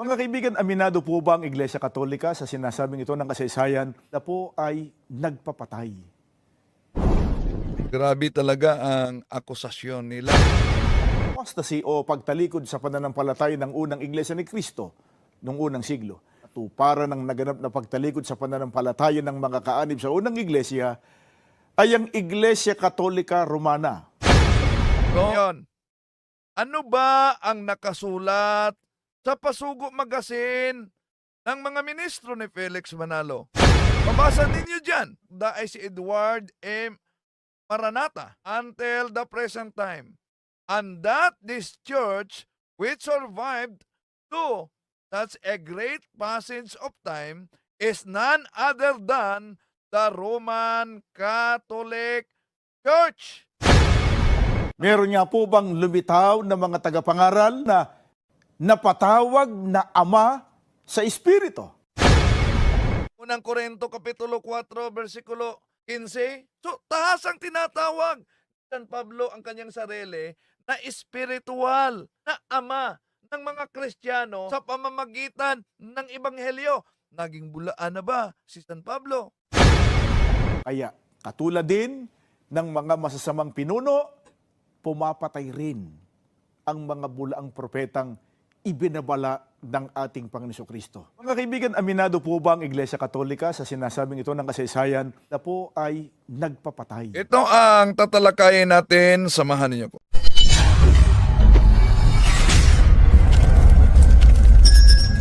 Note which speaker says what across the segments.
Speaker 1: Mga kaibigan, aminado po ba ang Iglesia Katolika sa sinasabing ito ng kasaysayan na po ay nagpapatay?
Speaker 2: Grabe talaga ang akusasyon nila.
Speaker 1: Apostasy o pagtalikod sa pananampalataya ng unang Iglesia ni Kristo noong unang siglo. Tuparan ng naganap na pagtalikod sa pananampalataya ng mga kaanib sa unang Iglesia ay ang Iglesia Katolika Romana.
Speaker 2: Ngayon, ano ba ang nakasulat sa Pasugo Magazine ng mga ministro ni Felix Manalo? Mabasa ninyo dyan. Daay si Edward M. Maranata until the present time. And that this church which survived to such a great passage of time is none other than the Roman Catholic Church.
Speaker 1: Meron nga po bang lumitaw na mga tagapangaral na napatawag na Ama sa Espiritu?
Speaker 2: Unang Korinto Kapitulo 4, versikulo 15. So, tahasang tinatawag San Pablo ang kanyang sarili na espiritual, na ama ng mga Kristiyano sa pamamagitan ng Ebanghelyo. Naging bulaan na ba si San Pablo?
Speaker 1: Kaya katulad din ng mga masasamang pinuno, pumapatay rin ang mga bulaang propetang ibinabala ng ating Panginoon Kristo. Mga kaibigan, aminado po ba ang Iglesia Katolika sa sinasabing ito ng kasaysayan na po ay nagpapatay?
Speaker 2: Ito ang tatalakayin natin. Samahan niyo ko.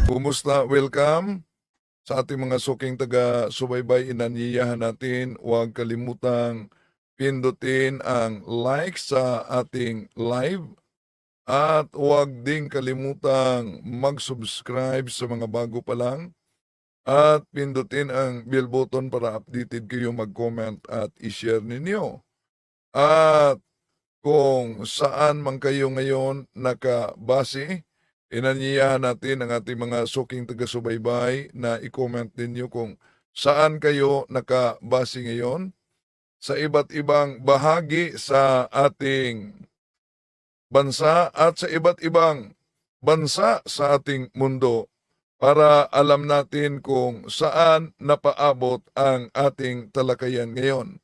Speaker 2: Kumusta? Welcome sa ating mga suking taga-subaybay. Inanyiyahan natin. Huwag kalimutang pindutin ang like sa ating live. At huwag ding kalimutang mag-subscribe sa mga bago pa lang. At pindutin ang bell button para updated kayo mag-comment at i-share ninyo. At kung saan man kayo ngayon nakabase, inanyiyahan natin ang ating mga suking taga-subaybay na i-comment ninyo kung saan kayo nakabase ngayon sa iba't ibang bahagi sa ating bansa at sa iba't ibang bansa sa ating mundo para alam natin kung saan napaabot ang ating talakayan ngayon.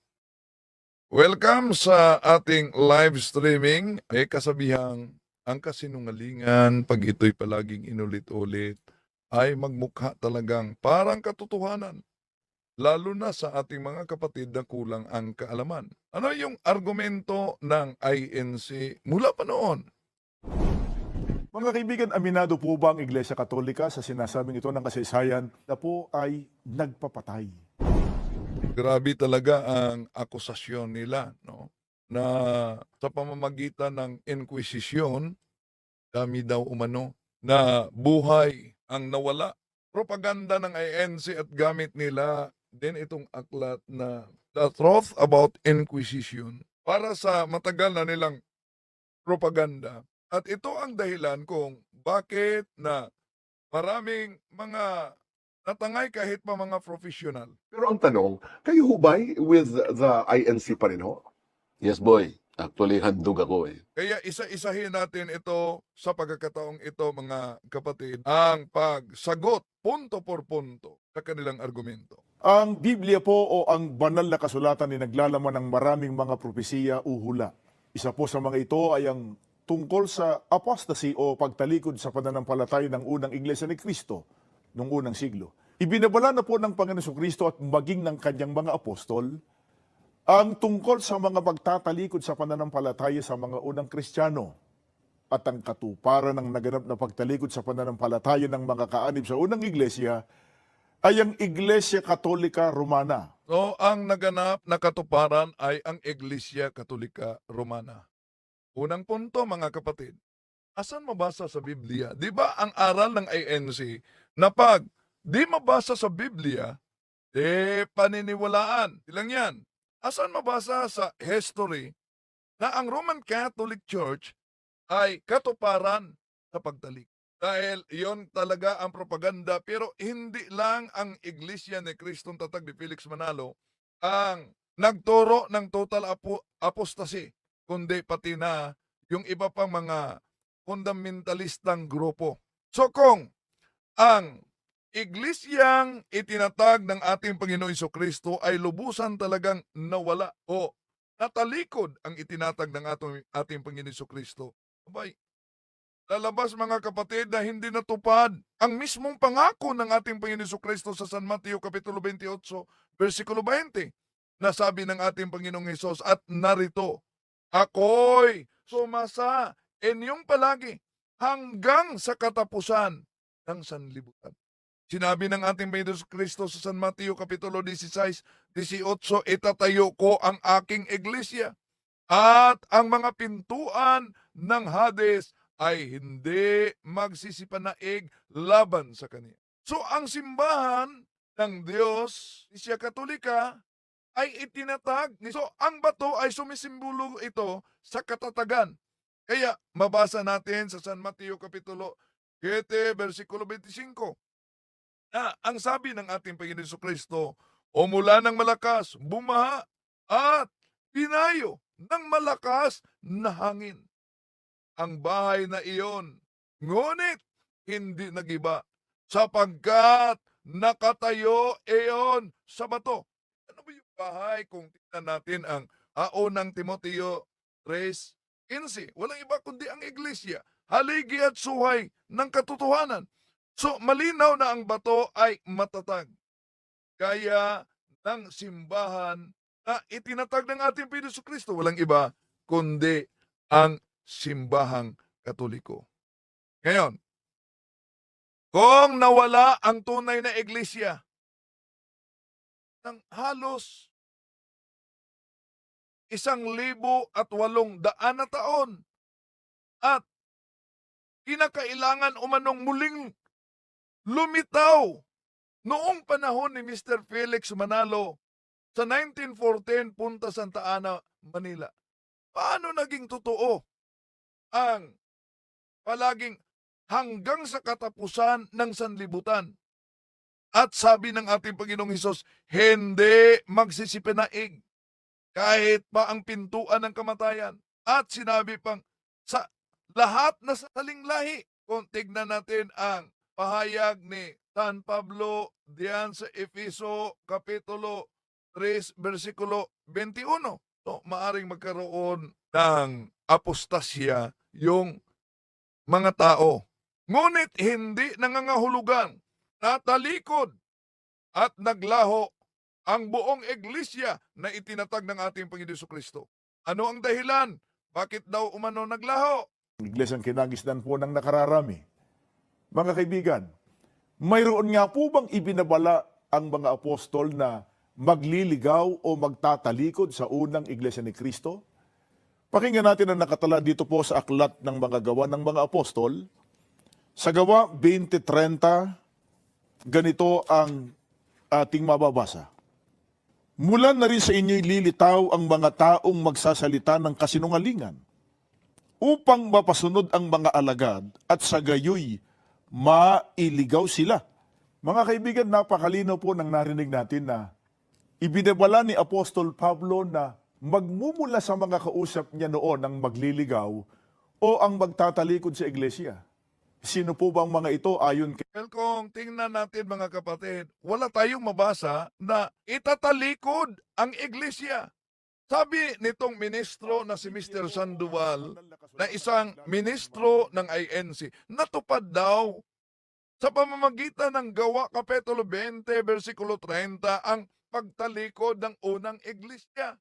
Speaker 2: Welcome sa ating live streaming. May kasabihang ang kasinungalingan pag ito'y palaging inulit-ulit ay magmukha talagang parang katotohanan. Lalo na sa ating mga kapatid na kulang ang kaalaman. Ano yung argumento ng INC mula pa noon?
Speaker 1: Mga kaibigan, aminado po ba ang Iglesia Katolika sa sinasabing ito ng kasaysayan na po ay nagpapatay?
Speaker 2: Grabe talaga ang akusasyon nila, no? Na sa pamamagitan ng Inquisition, dami daw umano na buhay ang nawala. Propaganda ng INC at gamit nila din itong aklat na The Truth About Inquisition para sa matagal na nilang propaganda. At ito ang dahilan kung bakit na maraming mga natangay kahit pa mga professional.
Speaker 3: Pero ang tanong, kayo ho ba'y with the INC pa rin ho?
Speaker 4: Yes, boy. Actually, handog ako eh.
Speaker 2: Kaya isa-isahin natin ito sa pagkakataong ito, mga kapatid, ang pagsagot punto por punto sa kanilang argumento.
Speaker 1: Ang Biblia po o ang banal na kasulatan ay naglalaman ng maraming mga propesiya o hula. Isa po sa mga ito ay ang tungkol sa apostasy o pagtalikod sa pananampalataya ng unang Iglesia ni Kristo noong unang siglo. Ibinabala na po ng Panginoon Kristo at maging ng kanyang mga apostol ang tungkol sa mga pagtatalikod sa pananampalataya sa mga unang Kristiyano at ang katuparan ng naganap na pagtalikod sa pananampalataya ng mga kaanib sa unang iglesia ay ang Iglesia Katolika Romana.
Speaker 2: So, ang naganap na katuparan ay ang Iglesia Katolika Romana. Unang punto, mga kapatid, asan mabasa sa Biblia? Di ba ang aral ng INC na pag di mabasa sa Biblia, paniniwalaan. Ilang yan? Asan mabasa sa history na ang Roman Catholic Church ay katuparan sa pagtalik? Dahil yon talaga ang propaganda, pero hindi lang ang Iglesia ni Kristong Tatag ni Felix Manalo ang nagturo ng total apostasy, kundi pati na yung iba pang mga fundamentalistang grupo. So kung ang iglesyang itinatag ng ating Panginoong Kristo ay lubusan talagang nawala o natalikod ang itinatag ng ating Panginoong Kristo. Abay, lalabas mga kapatid na hindi natupad ang mismong pangako ng ating Panginoong Kristo sa San Mateo Kapitulo 28, versikulo 20, na sabi ng ating Panginoong Hesus, at narito, ako'y sumasa inyong palagi hanggang sa katapusan ng sanlibutan. Sinabi ng ating Panginoon Kristo sa San Mateo Kapitulo 16, 18, itatayo ko ang aking iglesia at ang mga pintuan ng Hades ay hindi magsisipanaig laban sa kanya. So ang simbahan ng Diyos, Iglesia Katolika, ay itinatag. So ang bato ay sumisimbolo ito sa katatagan. Kaya mabasa natin sa San Mateo Kapitulo 7, versikulo 25, na ang sabi ng ating Panginoon Kristo, o mula ng malakas, bumaha at pinayo ng malakas na hangin ang bahay na iyon. Ngunit hindi nagiba sapagkat nakatayo iyon sa bato. Ano ba yung bahay kung tingnan natin ang unang Timoteo 3:15? Walang iba kundi ang iglesia, haligi at suhay ng katotohanan. So malinaw na ang bato ay matatag. Kaya ng simbahan na itinatag ng ating Panginoon Kristo, walang iba kundi ang simbahang Katoliko. Ngayon, kung nawala ang tunay na iglesia ng halos 1,800 na taon at kinakailangan umanong muling lumitaw noong panahon ni Mr. Felix Manalo sa 1914 Punta Santa Ana, Manila. Paano naging totoo ang palaging hanggang sa katapusan ng sanlibutan? At sabi ng ating Panginoong Hesus, hindi magsisipinaig kahit pa ang pintuan ng kamatayan. At sinabi pang, sa lahat na salinglahi, kung tignan natin ang pahayag ni San Pablo diyan sa Efeso Kapitulo 3, versikulo 21. So, maaring magkaroon ng apostasya yung mga tao. Ngunit hindi nangangahulugan, natalikod at naglaho ang buong iglesia na itinatag ng ating Panginoon Kristo. Ano ang dahilan? Bakit daw umano naglaho?
Speaker 1: Iglesiang kinagisnan po ng nakararami. Mga kaibigan, mayroon nga po bang ibinabala ang mga apostol na magliligaw o magtatalikod sa unang iglesia ni Kristo? Pakinggan natin ang nakatala dito po sa aklat ng mga gawa ng mga apostol. Sa gawa 20:30, ganito ang ating mababasa. Mula na rin sa inyo'y lilitaw ang mga taong magsasalita ng kasinungalingan upang mapasunod ang mga alagad at sa gayoy mailigaw sila. Mga kaibigan, napakalino po nang narinig natin na ibinabala ni Apostol Pablo na magmumula sa mga kausap niya noon ang magliligaw o ang magtatalikod sa iglesia. Sino po bang mga ito ayon kay...
Speaker 2: Well, kung tingnan natin mga kapatid, wala tayong mabasa na itatalikod ang iglesia. Sabi nitong ministro na si Mr. Sandoval, na isang ministro ng INC, natupad daw sa pamamagitan ng Gawa Kapitulo 20, versikulo 30, ang pagtalikod ng unang iglesia.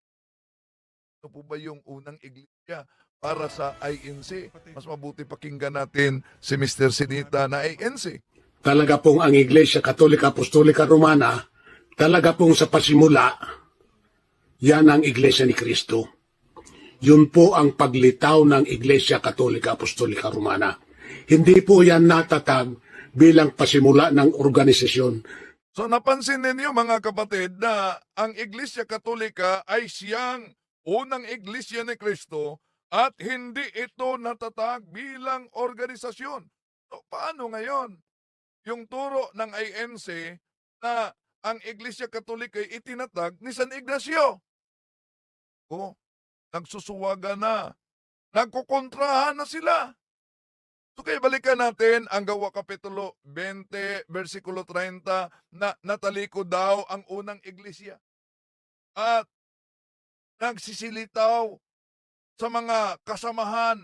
Speaker 2: Ito po ba yung unang iglesia para sa INC? Mas mabuti pakinggan natin si Mr. Sinita na INC.
Speaker 5: Talaga pong ang Iglesia Katolika Apostolika Romana, talaga pong sa pasimula, yan ang Iglesia ni Kristo. Yun po ang paglitaw ng Iglesia Katolika Apostolika Romana. Hindi po yan natatag bilang pasimula ng organisasyon.
Speaker 2: So napansin ninyo mga kapatid na ang Iglesia Katolika ay siyang unang Iglesia ni Kristo at hindi ito natatag bilang organisasyon. So paano ngayon? Yung turo ng INC na ang Iglesia Katolika ay itinatag ni San Ignacio. Oh, nagsusuwaga na. Nagkukontrahan na sila. So kaya balikan natin ang Gawa Kapitulo 20, versikulo 30 na natalikod daw ang unang iglesia. At nagsisilitaw sa mga kasamahan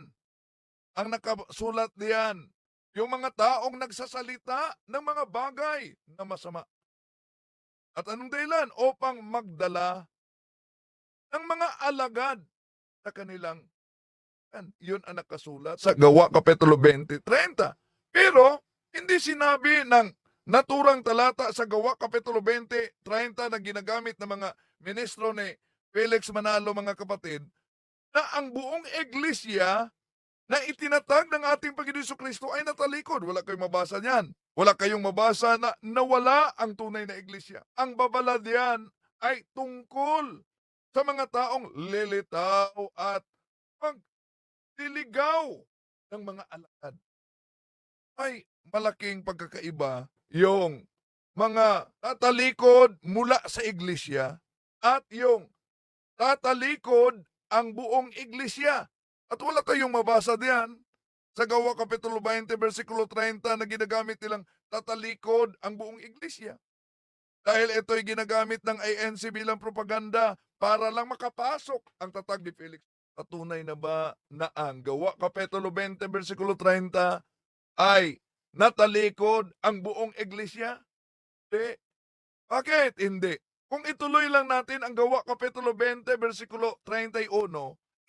Speaker 2: ang nakasulat diyan. Yung mga taong nagsasalita ng mga bagay na masama. At anong dahilan? Upang magdala ng mga alagad sa kanilang yun ang nakasulat sa Gawa Kapitulo 20, 30. Pero, hindi sinabi ng naturang talata sa Gawa Kapitulo 20, 30 na ginagamit ng mga ministro ni Felix Manalo, mga kapatid, na ang buong iglesia na itinatag ng ating Panginoon Jesucristo ay natalikod. Wala kayong mabasa niyan. Wala kayong mabasa na nawala ang tunay na iglesia. Ang babala diyan ay tungkol sa mga taong lilitaw at magliligaw ng mga alagad. Ay malaking pagkakaiba yung mga tatalikod mula sa iglesia at yung tatalikod ang buong iglesia. At wala kayong mabasa diyan sa Gawa Kapitulo 20, versikulo 30 na ginagamit nilang tatalikod ang buong iglesia. Dahil ito'y ginagamit ng ANC bilang propaganda para lang makapasok ang tatag ni Felix. Patunay na ba na ang Gawa Kapitulo 20, versikulo 30 ay natalikod ang buong iglesia? Hindi. Bakit hindi? Kung ituloy lang natin ang Gawa Kapitulo 20, versikulo 31,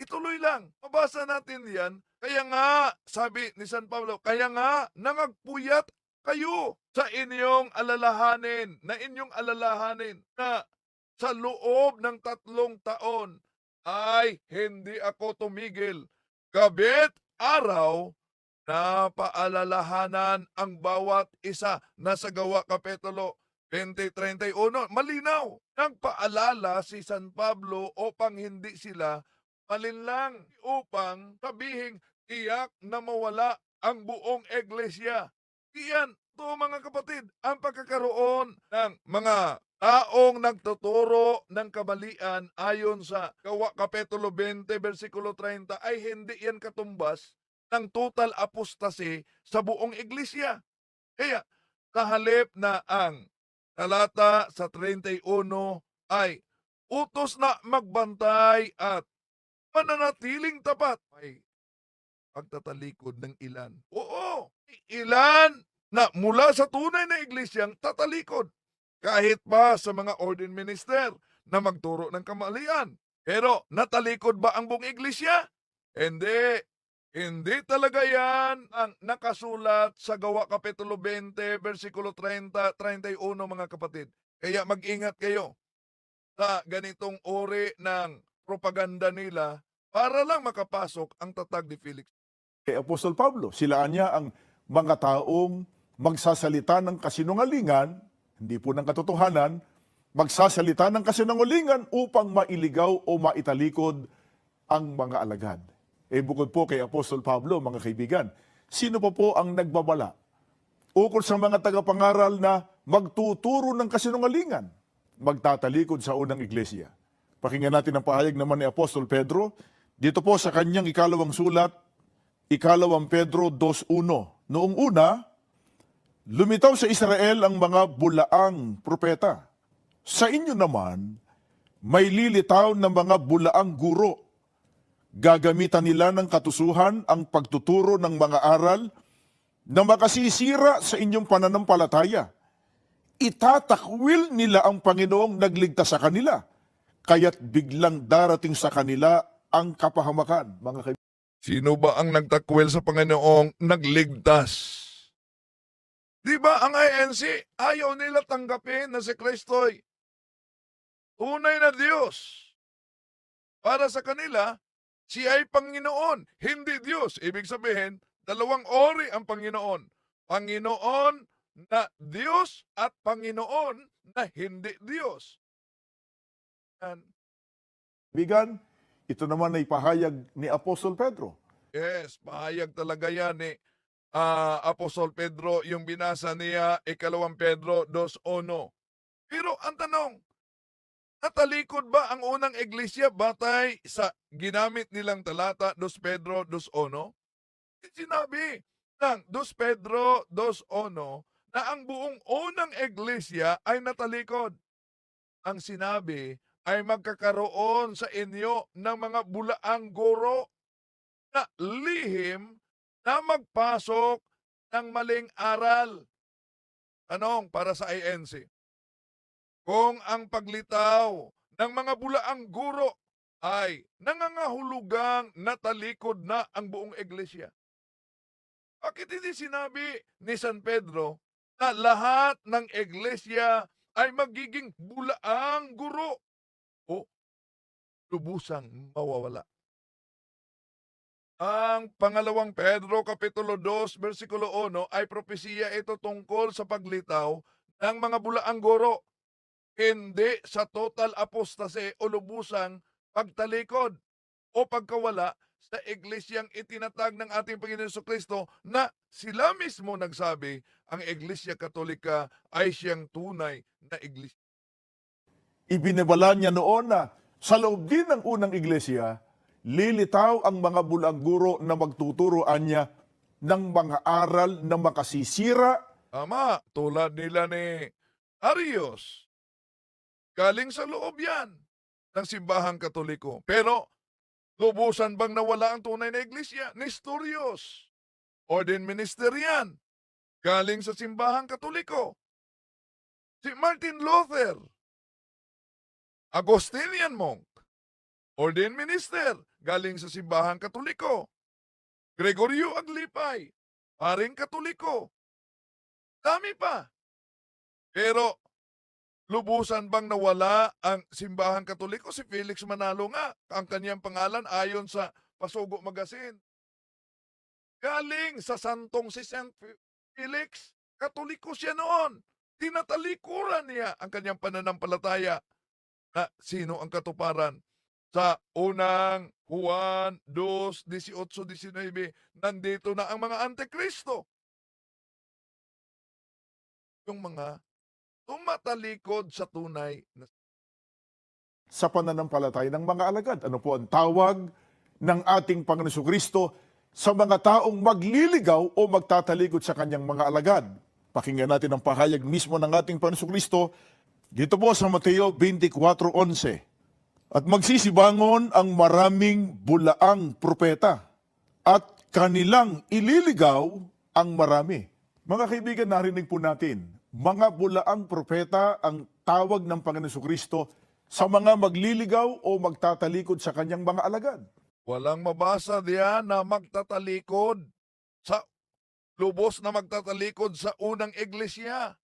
Speaker 2: ituloy lang. Mabasa natin yan. Kaya nga, sabi ni San Pablo, kaya nga, nangagpuyat kayo sa inyong alalahanin, na sa loob ng 3 taon ay hindi ako tumigil. Gabi't araw, napaalalahanan ang bawat isa. Nasa Gawa Kapitulo 20:31, malinaw. Nagpaalala si San Pablo upang hindi sila malinlang, upang sabihing tiyak na mawala ang buong iglesia. Iyan, to mga kapatid, ang pagkakaroon ng mga taong nagtuturo ng kamalian ayon sa Gawa Kapitulo 20, versikulo 30 ay hindi yan katumbas ng total apostasy sa buong iglesia. Kaya, sa halip na ang talata sa 31 ay utos na magbantay at mananatiling tapat, ay pagtatalikod ng ilan. Oo, ilan na mula sa tunay na iglesyang tatalikod. Kahit pa sa mga ordained minister na magturo ng kamalian. Pero natalikod ba ang buong iglesia? Hindi. Hindi talaga yan ang nakasulat sa Gawa Kapitulo 20, versikulo 30, 31, mga kapatid. Kaya mag-ingat kayo sa ganitong uri ng propaganda nila para lang makapasok ang tatag ni Felix.
Speaker 1: Kay Apostol Pablo, silaan niya ang mga taong magsasalita ng kasinungalingan, hindi po ng katotohanan, magsasalita ng kasinungalingan upang mailigaw o maitalikod ang mga alagad. Bukod po kay Apostol Pablo, mga kaibigan, sino pa po ang nagbabala ukol sa mga tagapangaral na magtuturo ng kasinungalingan, magtatalikod sa unang iglesia? Pakinggan natin ang pahayag naman ni Apostol Pedro, dito po sa kanyang ikalawang sulat, ikalawang Pedro 2:1. Noong una, lumitaw sa Israel ang mga bulaang propeta. Sa inyo naman, may lilitaw ng mga bulaang guro. Gagamitan nila ng katusuhan ang pagtuturo ng mga aral na makasisira sa inyong pananampalataya. Itatakwil nila ang Panginoong nagligtas sa kanila, kaya't biglang darating sa kanila ang kapahamakan. Mga kaibigan,
Speaker 2: Sino ba ang nagtakwil sa Panginoong nagligtas? Di ba ang INC ayaw nila tanggapin na si Kristo'y tunay na Diyos? Para sa kanila, siya ay Panginoon, hindi Diyos. Ibig sabihin, dalawang ori ang Panginoon. Panginoon na Diyos at Panginoon na hindi Diyos.
Speaker 1: ito naman ay pahayag ni Apostol Pedro.
Speaker 2: Yes, pahayag talaga yan ni Apostol Pedro, yung binasa niya, ikalawang Pedro 2:1. Pero ang tanong, natalikod ba ang unang iglesia batay sa ginamit nilang talata 2 Pedro 2:1? Sinabi ng 2 Pedro 2:1 na ang buong unang iglesia ay natalikod. Ang sinabi ay magkakaroon sa inyo ng mga bulaang guro na lihim na magpasok ng maling aral. Tanong para sa INC. Kung ang paglitaw ng mga bulaang guro ay nangangahulugang natalikod na ang buong iglesia, bakit hindi sinabi ni San Pedro na lahat ng iglesia ay magiging bulaang guro o lubusang mawawala? Ang pangalawang Pedro Kapitulo 2, versikulo 1 ay propesiya ito tungkol sa paglitaw ng mga bulaang guro, hindi sa total apostasy o lubusang pagtalikod o pagkawala sa iglesyang itinatag ng ating Panginoon Jesucristo na sila mismo nagsabi ang Iglesia Katolika ay siyang tunay na iglesia.
Speaker 1: Ibinabala niya noon na sa loob din ng unang iglesia, lilitaw ang mga bulaang guro na magtuturoan niya ng mga aral na makasisira.
Speaker 2: Tama, tulad nila ni Arius. Galing sa loob yan ng simbahang Katoliko. Pero lubusan bang nawala ang tunay na iglesia? Nestorius. Orden Ministerian. Galing sa simbahang Katoliko. Si Martin Luther. Agustinian monk. Orden Minister. Galing sa simbahang Katoliko. Gregorio Aglipay. Paring Katoliko. Dami pa. Pero lubusan bang nawala ang simbahang Katoliko? Si Felix Manalo nga, ang kanyang pangalan ayon sa Pasugo Magazine. Galing sa santong si Saint Felix, Katoliko siya noon. Tinatalikuran niya ang kanyang pananampalataya na sino ang katuparan. Sa unang Juan 2:18-19, nandito na ang mga antikristo. Yung mga tumatalikod sa tunay na
Speaker 1: Sa pananampalataya ng mga alagad. Ano po ang tawag ng ating Panginoon Kristo sa mga taong magliligaw o magtatalikod sa kanyang mga alagad? Pakinggan natin ang pahayag mismo ng ating Panginoon Kristo dito po sa Mateo 24:11. At magsisibangon ang maraming bulaang propeta at kanilang ililigaw ang marami. Mga kaibigan, narinig po natin, mga bulaang propeta ang tawag ng Panginoon Kristo sa mga magliligaw o magtatalikod sa kanyang mga alagad.
Speaker 2: walang mabasa diyan na magtatalikod sa lubos na magtatalikod sa unang iglesia.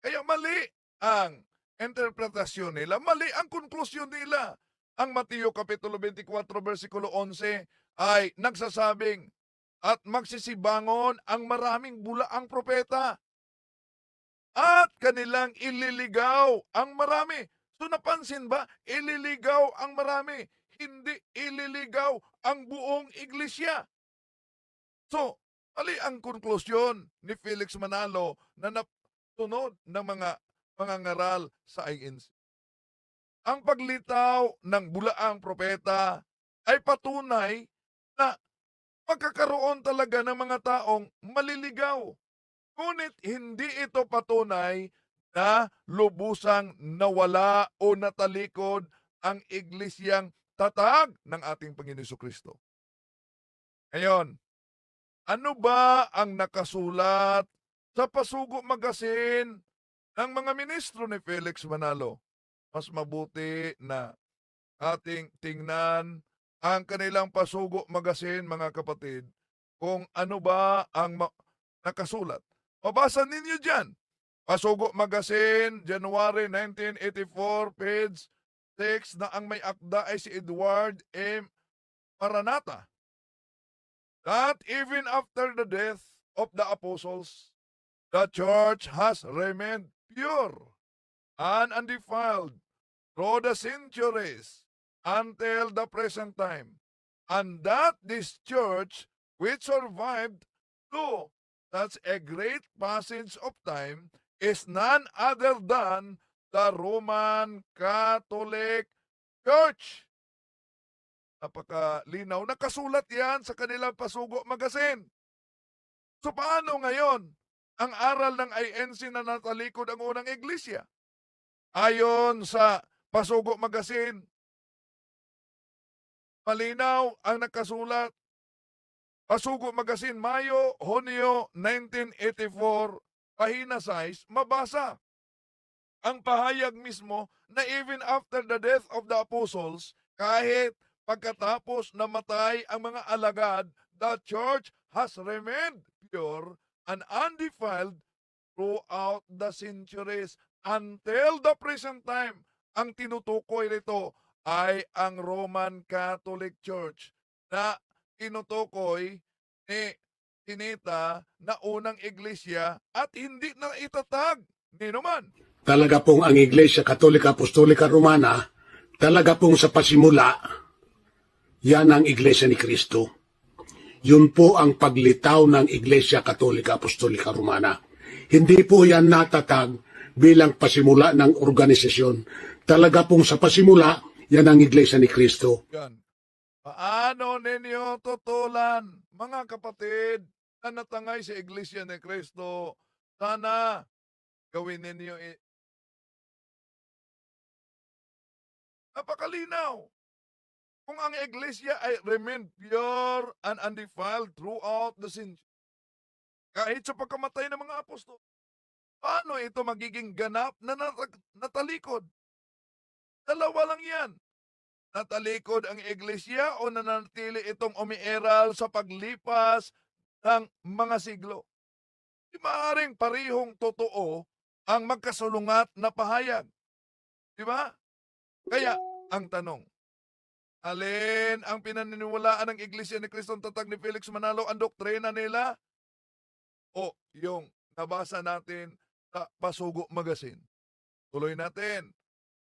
Speaker 2: Kaya mali ang interpretasyon nila, mali ang konklusyon nila. Ang Mateo Kapitulo 24, versikulo 11 ay nagsasabing, at magsisibangon ang maraming bulaang propeta at kanilang ililigaw ang marami. So napansin ba? Ililigaw ang marami. Hindi ililigaw ang buong iglesia. So, mali ang konklusyon ni Felix Manalo na natunod ng mga ngaral sa INC. Ang paglitaw ng bulaang propeta ay patunay na magkakaroon talaga ng mga taong maliligaw. Ngunit hindi ito patunay na lubusang nawala o natalikod ang iglesyang tatag ng ating Panginoon Jesucristo. Ngayon, ano ba ang nakasulat sa Pasugo Magazine ng mga ministro ni Felix Manalo? Mas mabuti na ating tingnan ang kanilang Pasugo Magazine, mga kapatid, kung ano ba ang nakasulat. Mabasa ninyo dyan. Pasugo Magazine, January 1984, page 6, na ang may akda ay si Edward M. Maranata. That even after the death of the apostles, the church has remained pure and undefiled through the centuries until the present time, and that this church, which survived through such a great passage of time, is none other than the Roman Catholic Church. Napakalinaw. Nakasulat yan sa kanilang Pasugo Magazine. So paano ngayon ang aral ng INC na natalikod ang unang iglesia? Ayon sa Pasugo Magazine, malinaw ang nakasulat. Pasugo Magazine, Mayo, Hunyo 1984, pahina 6, mabasa ang pahayag mismo na even after the death of the apostles, kahit pagkatapos namatay ang mga alagad, the church has remained pure and undefiled throughout the centuries until the present time. Ang tinutukoy nito ay ang Roman Catholic Church na tinutukoy ni Tinita na unang iglesia at hindi na itatag ni naman.
Speaker 5: Talaga pong ang Iglesia Katolika Apostolika Romana, talaga pong sa pasimula, yan ang Iglesia ni Kristo. Yun po ang paglitaw ng Iglesia Katolika Apostolika Romana. Hindi po yan natatag bilang pasimula ng organisasyon. Talaga pong sa pasimula, yan ang Iglesia ni Kristo.
Speaker 2: Yan. Paano ninyo tutulan, mga kapatid, na natangay sa Iglesia ni Cristo? Sana gawin ninyo napakalinaw. Kung ang Iglesia ay remain pure and undefiled throughout the century, kahit sa pagkamatay ng mga apostol, paano ito magiging ganap na natalikod? Dalawa lang yan. Natalikod ang iglesia o nanatili itong umiiral sa paglipas ng mga siglo. Di maaaring parihong totoo ang magkasulungat na pahayag. Di ba? Kaya, ang tanong, alin ang pinaniniwalaan ng Iglesia ni Cristo tatag ni Felix Manalo, ang doktrina nila? O yung nabasa natin sa Pasugo Magazine? Tuloy natin.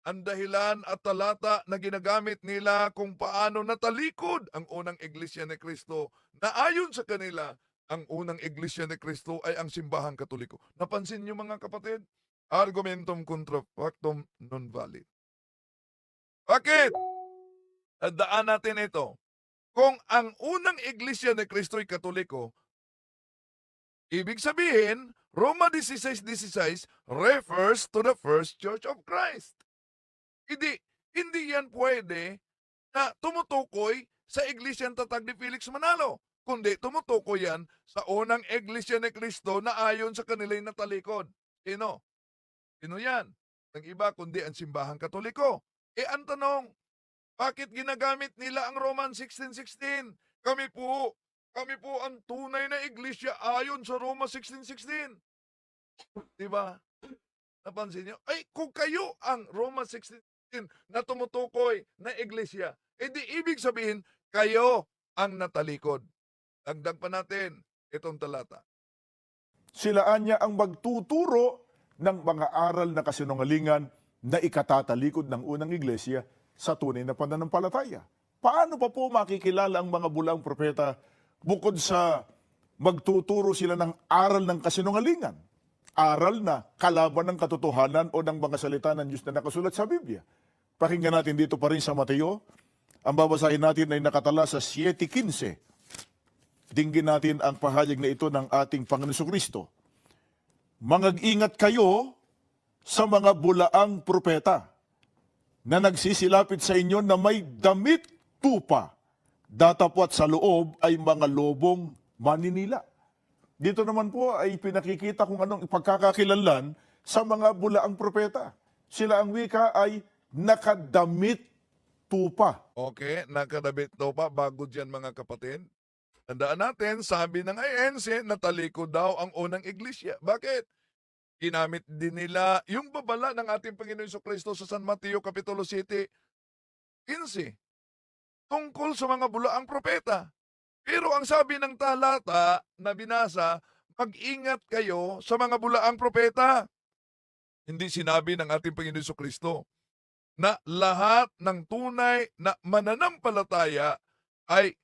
Speaker 2: Ang dahilan at talata na ginagamit nila kung paano natalikod ang unang iglesia ni Kristo na ayon sa kanila, ang unang iglesia ni Kristo ay ang simbahang Katoliko. Napansin niyo mga kapatid? Argumentum contra factum non valid. Bakit? Tandaan natin ito. Kung ang unang iglesia ni Kristo ay Katoliko, ibig sabihin, Roma 16:16 refers to the first church of Christ. Hindi yan pwede na tumutukoy sa iglesia tatag ni Felix Manalo, kundi tumutukoy yan sa unang iglesia ni Kristo na ayon sa kanila'y natalikod. Sino? Sino yan? Ang iba kundi ang simbahang Katoliko. Ang tanong, bakit ginagamit nila ang Roman 16:16? Kami po ang tunay na iglesia ayon sa Roma 16:16. Diba? Napansin niyo? Ay, kung kayo ang Roma 16 na tumutukoy na iglesia, di ibig sabihin, kayo ang natalikod. Dagdag pa natin itong talata.
Speaker 1: Sila anya ang magtuturo ng mga aral na kasinungalingan na ikatatalikod ng unang iglesia sa tunay na pananampalataya. Paano pa po makikilala ang mga bulang propeta bukod sa magtuturo sila ng aral ng kasinungalingan? Aral na kalaban ng katotohanan o ng mga salita ng Diyos na nakasulat sa Biblia. Pakinggan natin dito pa rin sa Mateo. Ang babasahin natin ay nakatala sa 7:15. Dinggin natin ang pahayag na ito ng ating Panginoon Kristo. Mangag-ingat kayo sa mga bulaang propeta na nagsisilapit sa inyo na may damit tupa, datapwat sa loob ay mga lobong maninila. Dito naman po ay pinakikita kung anong pagkakakilanlan sa mga bulaang propeta. Sila ang wika ay nakadamit tupa.
Speaker 2: Okay, nakadamit tupa bago dyan mga kapatid. Tandaan natin, sabi ng INC, natalikod daw ang unang iglesia. Bakit? Ginamit din nila yung babala ng ating Panginoon Jesucristo sa San Mateo Kapitulo 7:15 tungkol sa mga bulaang propeta. Pero ang sabi ng talata na binasa, mag-ingat kayo sa mga bulaang propeta. Hindi sinabi ng ating Panginoon Jesucristo na lahat ng tunay na mananampalataya ay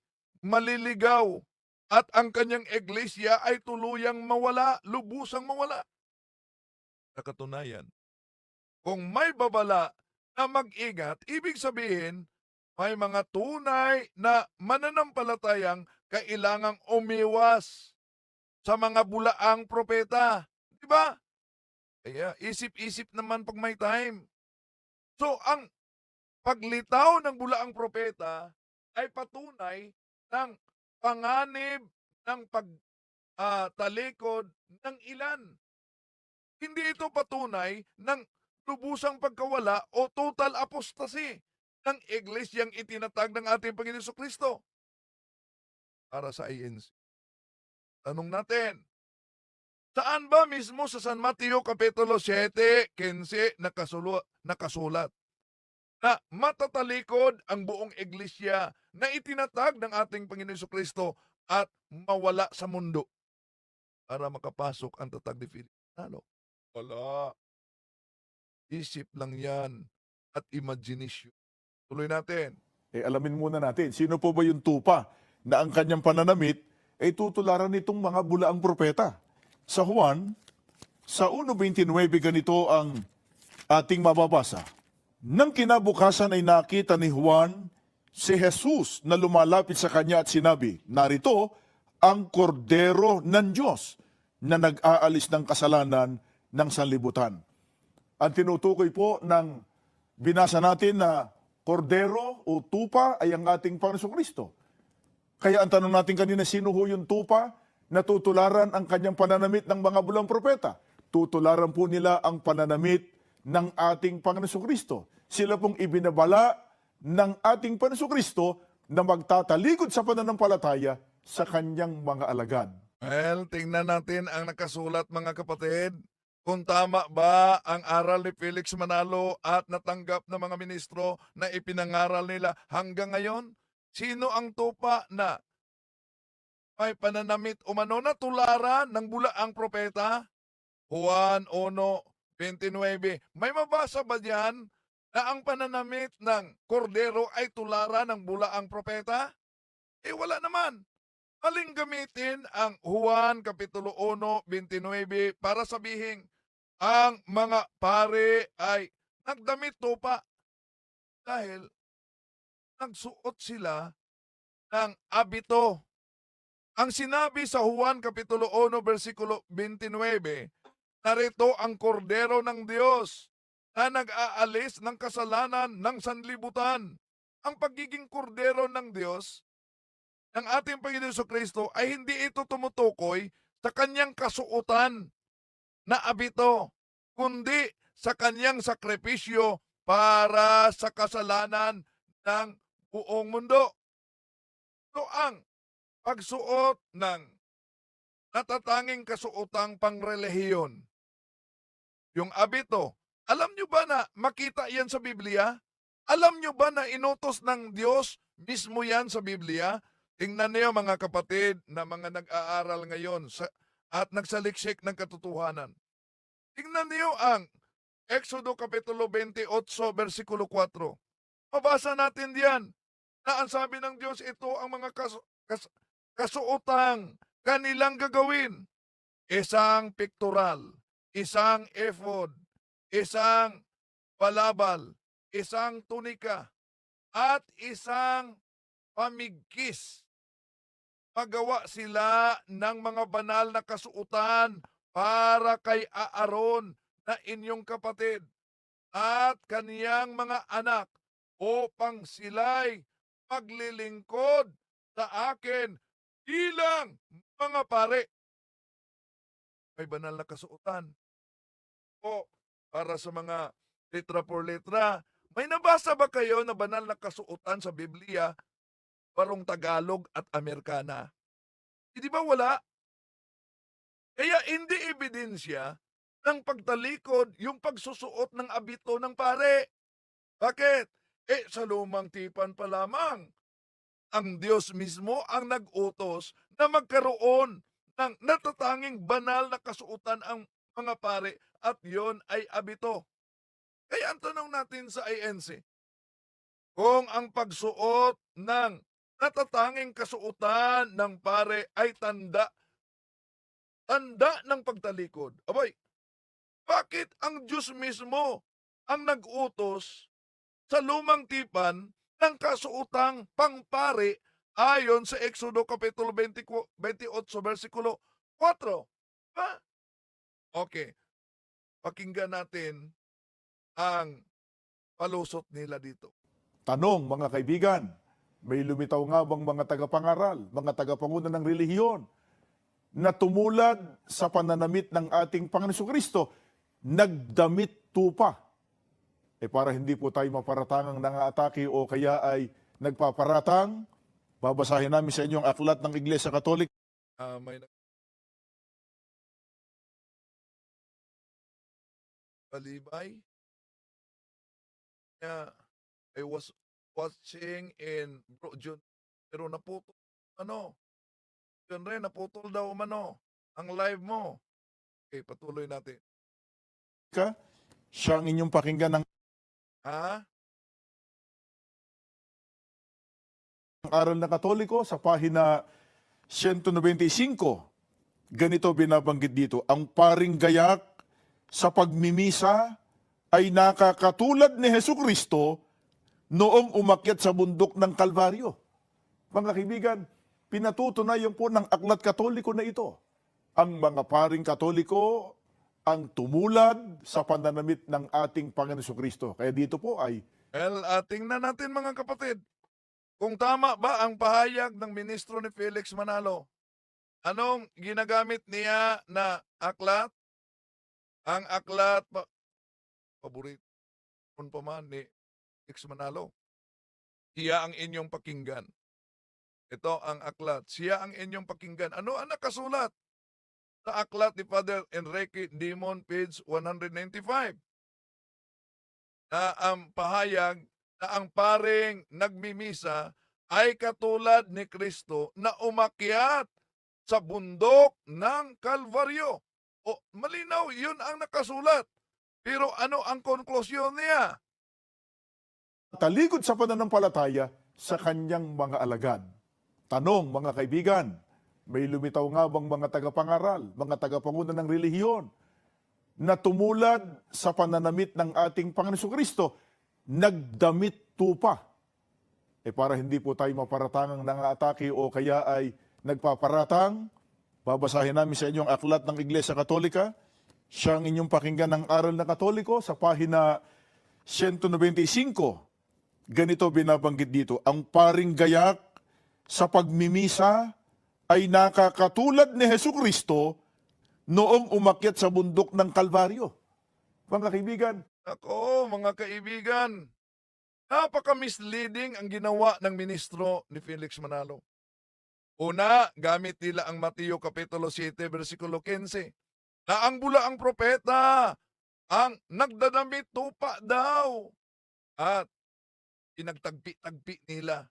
Speaker 2: maliligaw at ang kanyang iglesia ay tuluyang mawala, lubusang mawala. Sa katunayan, kung may babala na mag-ingat, ibig sabihin, may mga tunay na mananampalatayang kailangang umiwas sa mga bulaang propeta. Di ba? Kaya isip-isip naman pag may time. So, ang paglitaw ng bulaang propeta ay patunay ng panganib ng pagtalikod ng ilan. Hindi ito patunay ng lubusang pagkawala o total apostasy ng iglesyang itinatag ng ating Panginoon Kristo. Para sa INC. Tanong natin, saan ba mismo sa San Mateo Kapitulo 7:15 nakasulat na matatalikod ang buong iglesia na itinatag ng ating Panginoon Kristo at mawala sa mundo para makapasok ang tatag ni Philip? Wala. Isip lang yan at imagination. Tuloy natin.
Speaker 1: Alamin muna natin, sino po ba yung tupa na ang kanyang pananamit ay tutularan nitong mga bulaang propeta? Sa Juan, sa 1:29 ganito ang ating mababasa. Nang kinabukasan ay nakita ni Juan si Jesus na lumalapit sa kanya at sinabi, narito ang kordero ng Diyos na nag-aalis ng kasalanan ng sanlibutan. Ang tinutukoy po ng binasa natin na kordero o tupa ay ang ating Panginoon Kristo. Kaya ang tanong natin kanina, sino ho yung tupa na tutularan ang kanyang pananamit ng mga bulang propeta? Tutularan po nila ang pananamit ng ating Panginoon Kristo. Sila pong ibinabala ng ating Panginoon Kristo na magtatalikod sa pananampalataya sa kanyang mga alagad.
Speaker 2: Well, tingnan natin ang nakasulat mga kapatid. Kung tama ba ang aral ni Felix Manalo at natanggap ng mga ministro na ipinangaral nila hanggang ngayon? Sino ang tupa na may pananamit umano na tularan ng bulaang propeta? Juan 1:29. May mabasa ba diyan na ang pananamit ng kordero ay tularan ng bulaang propeta? Wala naman. Aling gamitin ang Juan Kapitulo 1:29 para sabihin ang mga pare ay nagdamit tupa dahil nagsuot sila ng abito. Ang sinabi sa Juan Kapitulo 1 versikulo 29, narito ang kordero ng Diyos na nag-aalis ng kasalanan ng sanlibutan. Ang pagiging kordero ng Diyos ng ating Panginoon Kristo ay hindi ito tumutukoy sa kanyang kasuotan na abito, kundi sa kanyang sakripisyo para sa kasalanan ng buong mundo. So ang pagsuot ng natatanging kasuotang pangrelihiyon, yung abito, alam nyo ba na makita yan sa Biblia? Alam nyo ba na inutos ng Diyos mismo yan sa Biblia? Tingnan niyo mga kapatid na mga nag-aaral ngayon at nagsaliksik ng katotohanan. Tingnan niyo ang Exodo Kapitulo 28, versikulo 4. Mabasa natin diyan na ang sabi ng Diyos, ito ang mga kasuotang kanilang gagawin. Isang pictorial, isang ephod, isang balabal, isang tunika, at isang pamigkis. Magawa sila ng mga banal na kasuotan para kay Aaron na inyong kapatid at kaniyang mga anak upang sila'y maglilingkod sa akin bilang mga pare. May banal na kasuotan. O para sa mga letra por letra, may nabasa ba kayo na banal na kasuotan sa Biblia parang Tagalog at Amerikana? Hindi ba wala? Kaya hindi ebidensya ng pagtalikod yung pagsusuot ng abito ng pare. Bakit? Sa lumang tipan pa lamang, ang Diyos mismo ang nag-utos na magkaroon ng natatanging banal na kasuotan ang mga pare at yon ay abito. Kaya ang tanong natin sa INC, kung ang pagsuot ng natatanging kasuotan ng pare ay tanda ng pagtalikod, abay, bakit ang Diyos mismo ang nag-utos sa lumang tipan ng kasuotang pangpare ayon sa Exodo Kapitulo 28, versikulo 4. Ba? Okay. Pakinggan natin ang palusot nila dito.
Speaker 1: Tanong mga kaibigan, may lumitaw nga bang mga tagapangaral, mga tagapanguna ng relihiyon na tumulad sa pananamit ng ating Panginoon Kristo, nagdamit tupa? Para hindi po tayo maparatangang nangaatake o kaya ay nagpaparatang, babasahin namin sa inyo ang aklat ng Iglesia Katolik.
Speaker 2: May palibay. Yeah, I was watching in Bro Jun, pero naputol Jun rin, naputol daw ang live mo. Okay, patuloy natin.
Speaker 1: Siya ang inyong pakinggan ng
Speaker 2: Ha?
Speaker 1: Aral na Katoliko sa pahina 195. Ganito binabanggit dito, ang paring gayak sa pagmimisa ay nakakatulad ni Hesukristo noong umakyat sa bundok ng Kalbaryo. Mga kaibigan, pinatutunayan po ng aklat Katoliko na ito. Ang mga paring Katoliko ang tumulad sa pananamit ng ating Panginoon Kristo. Kaya dito po ay
Speaker 2: Well, tingnan natin mga kapatid. Kung tama ba ang pahayag ng ministro ni Felix Manalo? Anong ginagamit niya na aklat? Ang aklat, paborito pa man ni Felix Manalo. Siya ang inyong pakinggan. Ito ang aklat. Siya ang inyong pakinggan. Ano ang nakasulat sa aklat ni Father Enrique Dimon, page 195? Na ang pahayag na ang paring nagmimisa ay katulad ni Kristo na umakyat sa bundok ng Kalbaryo. O, malinaw, yun ang nakasulat. Pero ano ang konklusyon niya?
Speaker 1: talikod sa pananampalataya sa kanyang mga alagad. Tanong mga kaibigan, may lumitaw nga bang mga tagapangaral, mga tagapanguna ng relihiyon na tumulad sa pananamit ng ating Panginoon Kristo, nagdamit tupa? Para hindi po tayo maparatangang nangaatake o kaya ay nagpaparatang, babasahin namin sa inyo ang aklat ng Iglesia Katolika. Siya ang inyong pakinggan ng Aral na Katoliko sa pahina 195. Ganito binabanggit dito, ang paring gayak sa pagmimisa ay nakakatulad ni Hesukristo noong umakyat sa bundok ng Kalbaryo. Mga kaibigan,
Speaker 2: Ako, mga kaibigan, napaka-misleading ang ginawa ng ministro ni Felix Manalo. Una, gamit nila ang Mateo Kapitulo 7, versikulo 15, na ang bulaang propeta ang nagdadamit tupa daw. At pinagtagpi-tagpi nila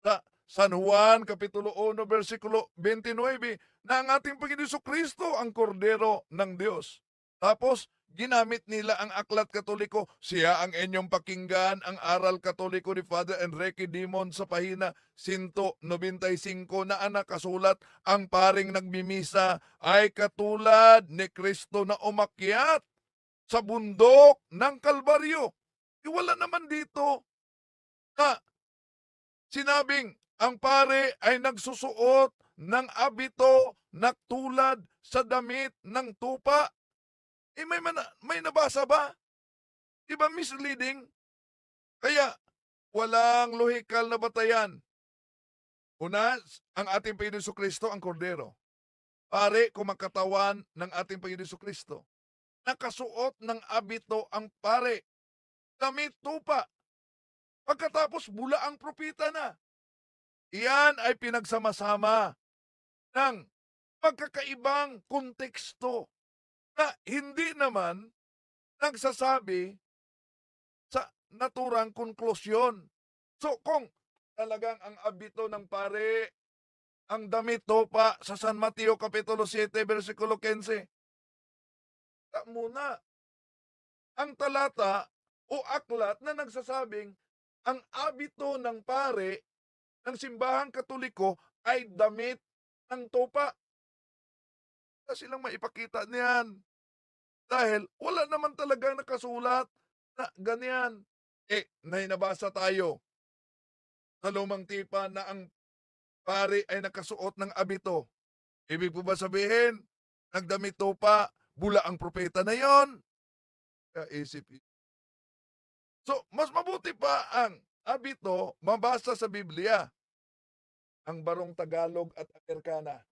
Speaker 2: sa San Juan Kapitulo 1, versikulo 29, na ang ating Panginoon Kristo ang kordero ng Diyos. Tapos, ginamit nila ang aklat Katoliko. Siya ang inyong pakinggan, ang aral Katoliko ni Father Enrique Dimon sa pahina 195 na anak kasulat, ang paring nagmimisa ay katulad ni Kristo na umakyat sa bundok ng Kalbaryo. Wala naman dito na sinabing ang pare ay nagsusuot ng abito na tulad sa damit ng tupa. May nabasa ba? Diba misleading? Kaya walang lohikal na batayan. Una, ang ating Panginoon Kristo ang kordero. Pare, kumakatawan ng ating Panginoon Kristo. Nakasuot ng abito ang pare. Damit tupa. Pagkatapos bula ang propita na. Iyan ay pinagsama-sama ng pagkakaibang konteksto na hindi naman nagsasabi sa naturang konklusyon. So kung talagang ang abito ng pare, ang damit tupa sa San Mateo Kapitulo 7, versikulo 15, muna ang talata o aklat na nagsasabing ang abito ng pare ng simbahang Katoliko ay damit ng tupa. Silang maipakita niyan. Dahil wala naman talagang nakasulat na ganyan. Nabasa tayo sa lumang tipan na ang pare ay nakasuot ng abito. Ibig po ba sabihin, nagdamit tupa, bula ang propeta na yon? Kaisip. So, mas mabuti pa ang abito mabasa sa Biblia. Ang barong Tagalog at Amerikana.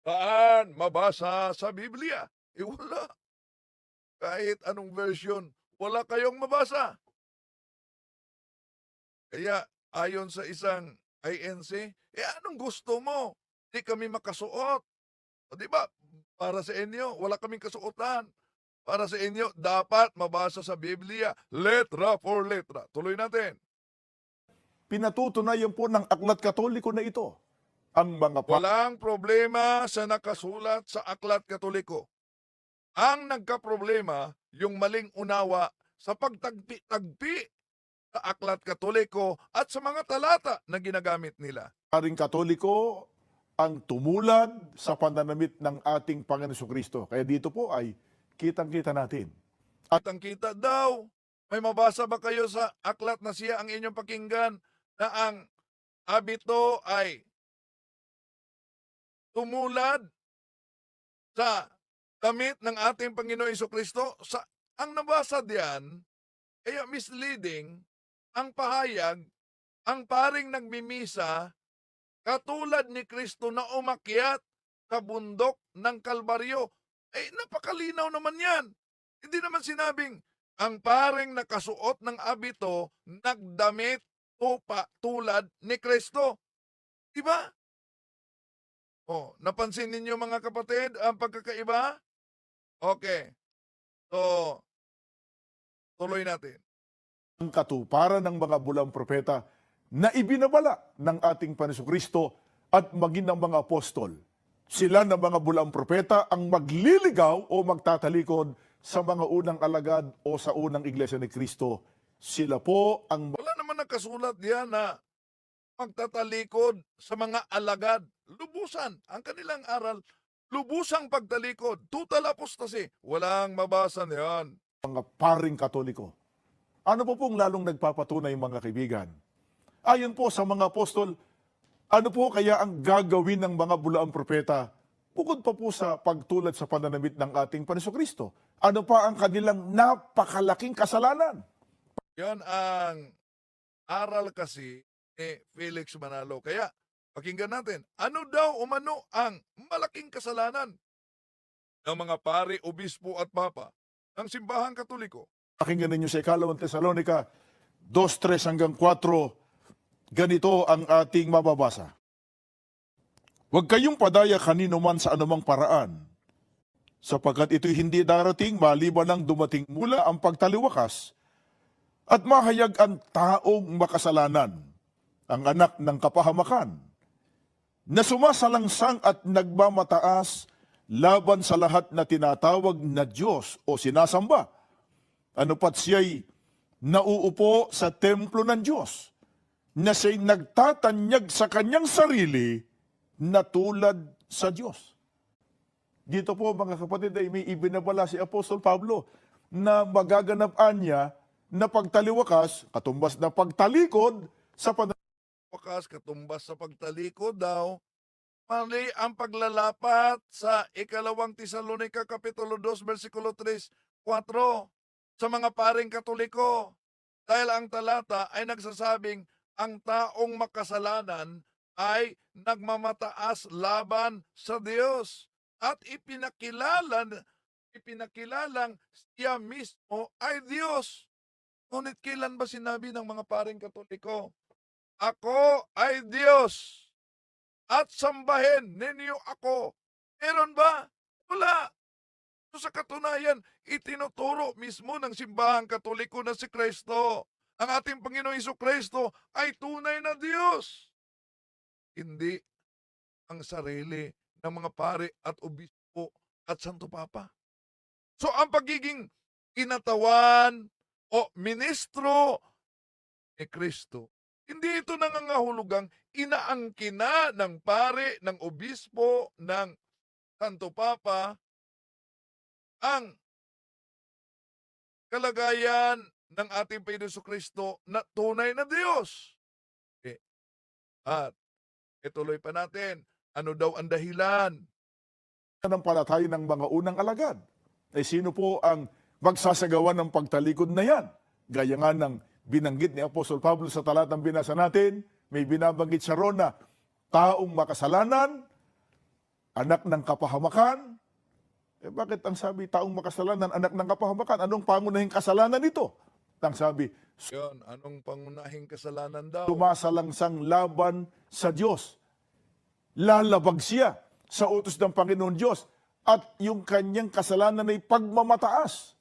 Speaker 2: Saan mabasa sa Biblia? Wala. Kahit anong version, wala kayong mabasa. Kaya, ayon sa isang INC, anong gusto mo? Di kami makasuot. O di ba? Para sa inyo, wala kaming kasuotan. Para sa inyo, dapat mabasa sa Biblia, letra for letra. Tuloy natin.
Speaker 1: Pinatutunayan po ng aklat katoliko na ito ang mga
Speaker 2: Walang problema sa nakasulat sa aklat katoliko. Ang nagkaproblema, yung maling unawa sa pagtagpi-tagpi sa aklat katoliko at sa mga talata na ginagamit nila.
Speaker 1: paring katoliko ang tumulad sa pananamit ng ating Panginoon Kristo. Kaya dito po ay kitang-kita natin.
Speaker 2: At ang kita daw, may mabasa ba kayo sa aklat na siya ang inyong pakinggan na ang abito ay tumulad sa damit ng ating Panginoon Kristo? Ang nabasa diyan, kaya misleading, ang pahayag, ang paring nagmimisa, katulad ni Kristo na umakyat sa bundok ng Kalbaryo. Napakalinaw naman yan. Hindi naman sinabing, ang paring nakasuot ng abito, nagdamit tupa tulad ni Kristo. Diba? Napansin ninyo mga kapatid ang pagkakaiba? Okay. So, tuloy natin.
Speaker 1: Ang katuparan ng mga bulang propeta na ibinabala ng ating Panginoon Kristo at maging ng mga apostol. Sila ng mga bulang propeta ang magliligaw o magtatalikod sa mga unang alagad o sa unang iglesia ni Kristo. Sila po ang
Speaker 2: Wala naman nakasulat diyan na magtatalikod sa mga alagad. Lubusan. Ang kanilang aral, lubusang pagtalikod. Total apostasy. Walang mabasa niyan.
Speaker 1: mga paring katoliko. Ano po pong lalong nagpapatunay mga kaibigan? Ayon po sa mga apostol, ano po kaya ang gagawin ng mga bulaang propeta bukod pa po sa pagtulad sa pananamit ng ating Panginoon Kristo? Ano pa ang kanilang napakalaking kasalanan?
Speaker 2: Yan ang aral kasi ni Felix Manalo. Kaya, pakinggan natin, ano daw umano ang malaking kasalanan ng mga pari, obispo at papa ng simbahang katoliko?
Speaker 1: Pakinggan ninyo sa ikalawang Tesalonika 2:3 hanggang 4, ganito ang ating mababasa. Huwag kayong padaya kanino man sa anumang paraan, sapagkat ito'y hindi darating maliban lang dumating mula ang pagtaliwakas at mahayag ang taong makasalanan, ang anak ng kapahamakan, na sumasalangsang at nagmamataas laban sa lahat na tinatawag na Diyos o sinasamba. Ano pat siya'y nauupo sa templo ng Diyos, na siya'y nagtatanyag sa kanyang sarili na tulad sa Diyos. Dito po mga kapatid ay may ibinabala si Apostol Pablo na magaganap-an niya na pagtaliwakas, katumbas na pagtalikod sa
Speaker 2: Wakas katumbas sa pagtalikod daw, mali ang paglalapat sa ikalawang Tesalonika Kapitulo 2, versikulo 3, 4 sa mga paring katoliko. Dahil ang talata ay nagsasabing ang taong makasalanan ay nagmamataas laban sa Diyos at ipinakilalang siya mismo ay Diyos. Ngunit kailan ba sinabi ng mga paring katoliko, ako ay Diyos at sambahin ninyo ako? Meron ba? Wala. So sa katunayan, itinuturo mismo ng simbahang katoliko na si Kristo. Ang ating Panginoong Kristo ay tunay na Diyos. Hindi ang sarili ng mga pare at obispo at Santo Papa. So ang pagiging kinatawan o ministro ni Kristo, hindi ito nangangahulugang inaangkina ng pare, ng obispo, ng Santo Papa ang kalagayan ng ating Panginoon Kristo na tunay na Diyos. At ituloy pa natin, Ano daw ang dahilan?
Speaker 1: Pananampalataya ng mga unang alagad. Sino po ang magsasagawa ng pagtalikod na yan? Gaya nga ng binanggit ni Apostol Pablo sa talatang binasa natin, may binabanggit siya ron na taong makasalanan, anak ng kapahamakan. Bakit ang sabi taong makasalanan, anak ng kapahamakan? Anong pangunahing kasalanan ito? Ang sabi,
Speaker 2: Yun, anong pangunahing kasalanan daw?
Speaker 1: sumasalangsang laban sa Diyos. Lalabag siya sa utos ng Panginoon Diyos at yung kanyang kasalanan ay pagmamataas.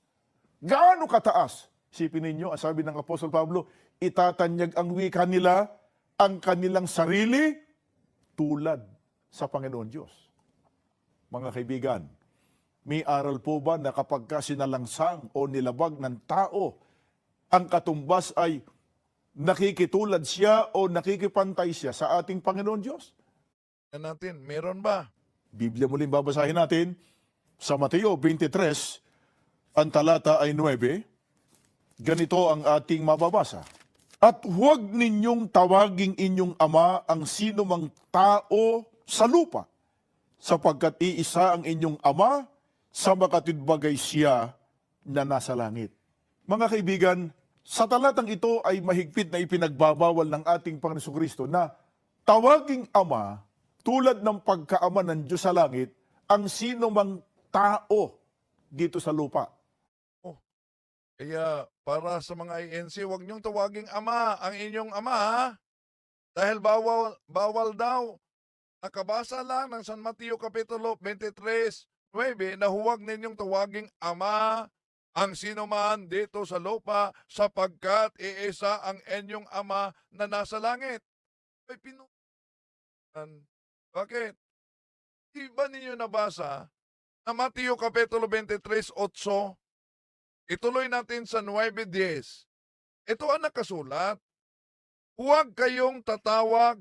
Speaker 1: Gaano kataas? Sipin ninyo, ang sabi ng Apostol Pablo, itatanyag ang wika nila, ang kanilang sarili, tulad sa Panginoon Diyos. Mga kaibigan, may aral po ba na kapag ka sinalangsang o nilabag ng tao, ang katumbas ay nakikitulad siya o nakikipantay siya sa ating Panginoon Diyos?
Speaker 2: Natin, meron ba?
Speaker 1: Biblia muling babasahin natin sa Mateo 23, ang talata ay 9. Ganito ang ating mababasa. At huwag ninyong tawaging inyong ama ang sino mang tao sa lupa, sapagkat iisa ang inyong ama, sa makatwid siya na nasa langit. Mga kaibigan, sa talatang ito ay mahigpit na ipinagbabawal ng ating Panginoon Kristo na tawaging ama tulad ng pagkaama ng Diyos sa langit ang sino mang tao dito sa lupa.
Speaker 2: Kaya para sa mga INC, huwag niyong tawaging ama ang inyong ama, ha? Dahil bawal daw. Nakabasa lang ng San Mateo Kapitulo 23:9 na huwag ninyong tawaging ama ang sino man dito sa lupa sapagkat iisa ang inyong ama na nasa langit. Ay, Bakit? Di ba ninyo nabasa na Mateo Kapitulo 23:8? Ituloy natin sa 9:10. Ito ang nakasulat. Huwag kayong tatawag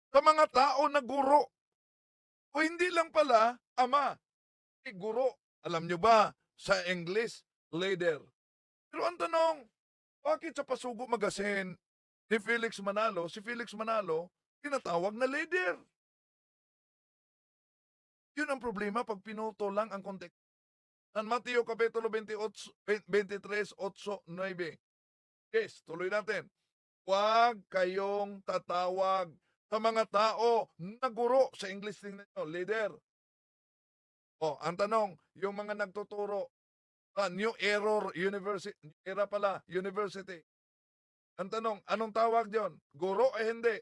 Speaker 2: sa mga tao na guro. O hindi lang pala ama, guro. Alam nyo ba, sa English, leader. Pero ang tanong, bakit sa Pasugo Magazine ni Felix Manalo, si Felix Manalo, tinatawag na leader? Yun ang problema pag pinuto lang ang konteksto. San Mateo Kapitulo 23:8-9. Yes, tuloy natin. Huwag kayong tatawag sa mga tao na guro. Sa English din nyo, leader. Ang tanong, yung mga nagtuturo sa New Era University. Ang tanong, anong tawag yon? Guro o hindi?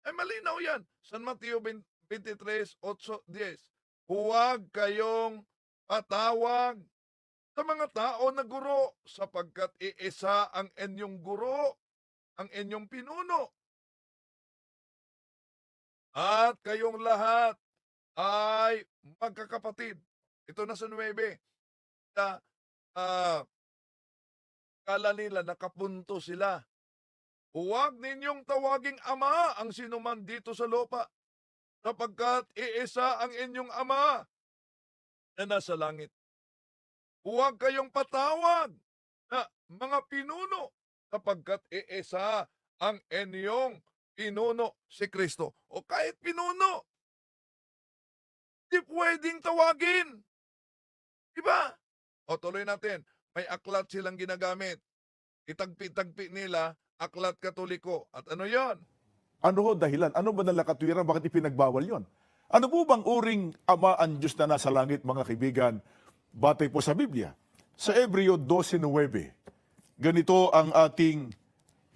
Speaker 2: Ay malinaw yan. San Mateo 23:8-10. Huwag kayong patawag sa mga tao na guro sapagkat iisa ang inyong guro, ang inyong pinuno. At kayong lahat ay magkakapatid. Ito na sa 9. Kala nila nakapunto sila. Huwag ninyong tawaging ama ang sinuman dito sa lupa sapagkat iisa ang inyong ama na nasa langit. Huwag kayong patawag na mga pinuno sapagkat iisa ang inyong pinuno, si Kristo. O kahit pinuno, di pwedeng tawagin. Diba? O tuloy natin, may aklat silang ginagamit. Itagpi-tagpi nila, aklat Katoliko. At ano yon?
Speaker 1: Ano ho dahilan? Ano ba nalang katwiran? Bakit ipinagbawal yon? Ano po bang uring ama ang Diyos na nasa langit, mga kaibigan? Batay po sa Biblia. Sa Hebreo 12:9, ganito ang ating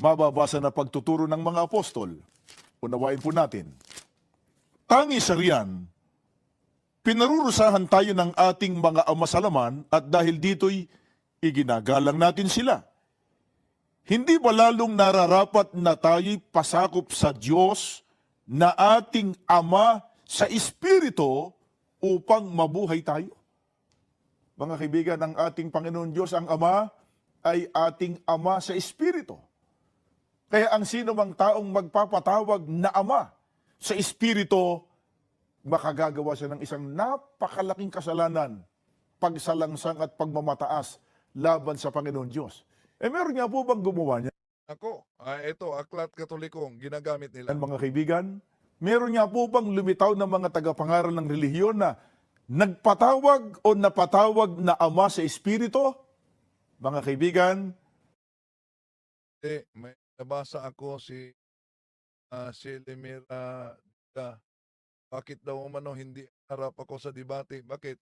Speaker 1: mababasa na pagtuturo ng mga apostol. Unawain po natin. Tangi sa riyan, pinarurusahan tayo ng ating mga ama sa laman at dahil dito'y iginagalang natin sila. Hindi ba lalong nararapat na tayo'y pasakop sa Diyos na ating Ama sa Espiritu upang mabuhay tayo? Mga kaibigan, ang ating Panginoon Diyos, ang Ama, ay ating Ama sa Espiritu. Kaya ang sino mang taong magpapatawag na Ama sa Espiritu, makagagawa siya ng isang napakalaking kasalanan, pagsalangsang at pagmamataas laban sa Panginoon Diyos. Meron nga po bang gumawa niya?
Speaker 2: Ito, aklat Katolikong ginagamit nila.
Speaker 1: Mga kaibigan, Meron nga po bang lumitaw ng mga tagapangaral ng relihiyon na nagpatawag o napatawag na Ama sa Espiritu? Mga kaibigan,
Speaker 2: May nabasa ako si Lemira Dita. Bakit daw umano hindi harap ako sa debate? Bakit?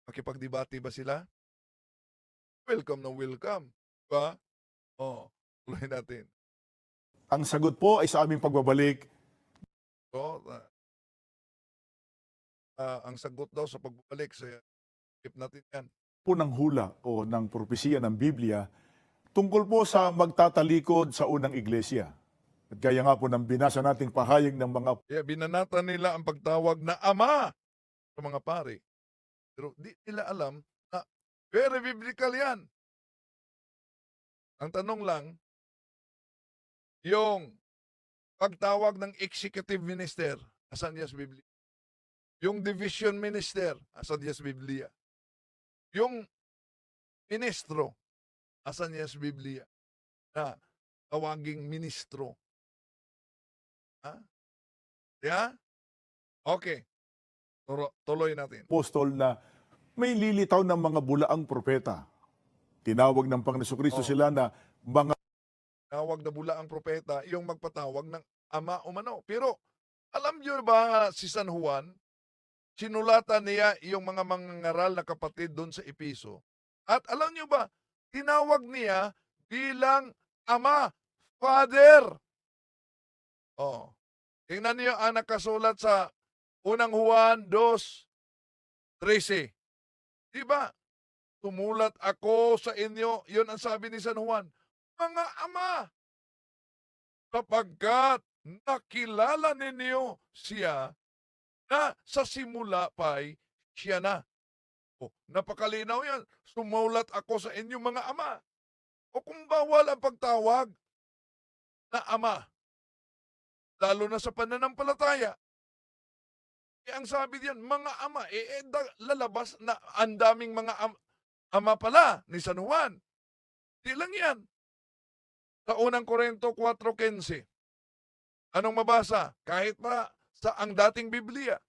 Speaker 2: Makipagdebate ba sila? Welcome na welcome. Diba? Tuloy natin.
Speaker 1: ang sagot po ay sa aming pagbabalik.
Speaker 2: So, ang sagot daw sa pagbabalik sa keep natin yan.
Speaker 1: Po ng hula o ng propesiya ng Biblia tungkol po sa magtatalikod sa unang iglesia. At kaya nga po nang binasa nating pahayag ng mga
Speaker 2: Kaya binanatan nila ang pagtawag na Ama sa mga pari. Pero di nila alam na very biblical yan. Ang tanong lang, yung pagtawag ng executive minister, asan niya sa Biblia? Yung division minister, asan niya sa Biblia? Yung ministro, asan niya sa Biblia? Na tawaging ministro. Ha? Yeah? Okay. Tuloy natin.
Speaker 1: apostol na may lilitaw ng mga bulaang propeta. Tinawag ng Panginoon Kristo sila na mga
Speaker 2: Tawag na bula ang propeta, yung magpatawag ng ama umano. Pero alam niyo ba si San Juan, sinulatan niya yung mga mangangaral na kapatid doon sa Episo. At alam niyo ba, tinawag niya bilang ama, father. Tingnan niyo ang nakasulat sa unang Juan 2:13. Diba? Tumulat ako sa inyo, yun ang sabi ni San Juan, mga ama, sapagkat nakilala ninyo siya na sa simula pa'y siya na. Napakalinaw yan. Sumulat ako sa inyo mga ama. O kung bawal ang pagtawag na ama, lalo na sa pananampalataya, ang sabi diyan, mga ama, lalabas na ang daming mga ama pala ni San Juan. Di lang yan. Sa unang Korinto 4:15. Anong mabasa? Kahit pa sa ang dating Biblia.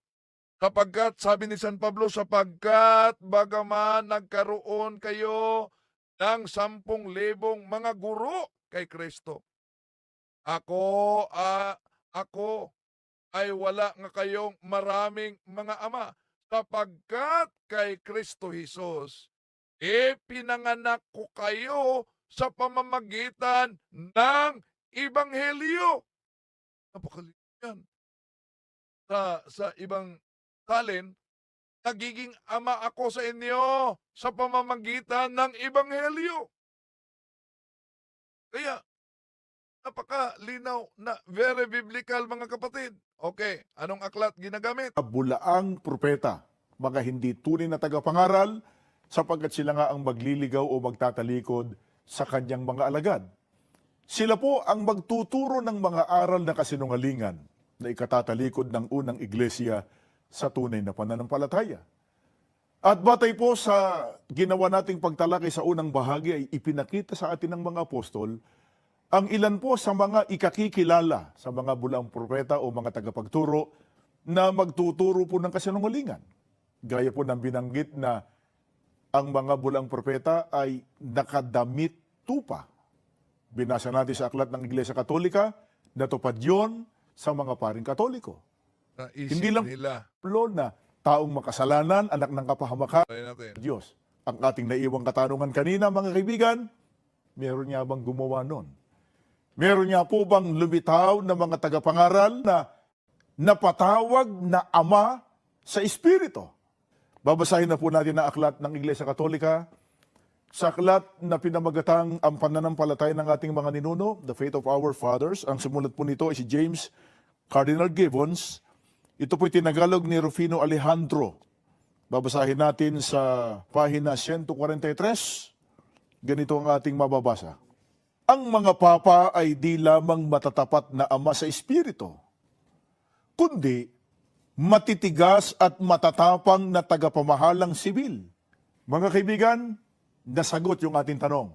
Speaker 2: Sapagkat, sabi ni San Pablo, sapagkat bagaman nagkaroon kayo ng 10,000 mga guro kay Kristo. Ako ay wala nga kayong maraming mga ama. Sapagkat kay Kristo Jesus, pinanganak ko kayo sa pamamagitan ng Ebanghelyo. Napakaliit yan. Sa ibang salin, nagiging ama ako sa inyo sa pamamagitan ng Ebanghelyo. Kaya, napakalinaw na very biblical mga kapatid. Okay, anong aklat ginagamit?
Speaker 1: bulaang propeta, mga hindi tunay na tagapangaral, sapagkat sila nga ang magliligaw o magtatalikod sa kanyang mga alagad. Sila po ang magtuturo ng mga aral na kasinungalingan na ikatatalikod ng unang iglesia sa tunay na pananampalataya. At batay po sa ginawa nating pagtalakay sa unang bahagi ay ipinakita sa atin ng mga apostol ang ilan po sa mga ikakikilala sa mga bulaang propeta o mga tagapagturo na magtuturo po ng kasinungalingan. Gaya po ng binanggit na ang mga bulaang propeta ay nakadamit tupa. Binasa natin sa aklat ng Iglesia Katolika, natupad yon sa mga paring Katoliko.
Speaker 2: Naisip
Speaker 1: Hindi lang
Speaker 2: nila.
Speaker 1: Pablo na taong makasalanan, anak ng kapahamakan
Speaker 2: Try natin.
Speaker 1: ng Diyos. Ang ating naiwang katanungan kanina, mga kaibigan, meron niya bang gumawa nun? Meron niya po bang lumitaw na mga tagapangaral na napatawag na ama sa Espiritu? Babasahin na po natin ang aklat ng Iglesia Katolika. Sa aklat na pinamagatang ang pananampalataya ng ating mga ninuno, The Faith of Our Fathers, ang sumulat po nito ay si James Cardinal Gibbons. Ito po'y tinagalog ni Rufino Alejandro. Babasahin natin sa pahina 143. Ganito ang ating mababasa. Ang mga papa ay di lamang matatapat na ama sa Espiritu, kundi matitigas at matatapang na tagapamahalang sibil. Mga kaibigan, nasagot yung ating tanong.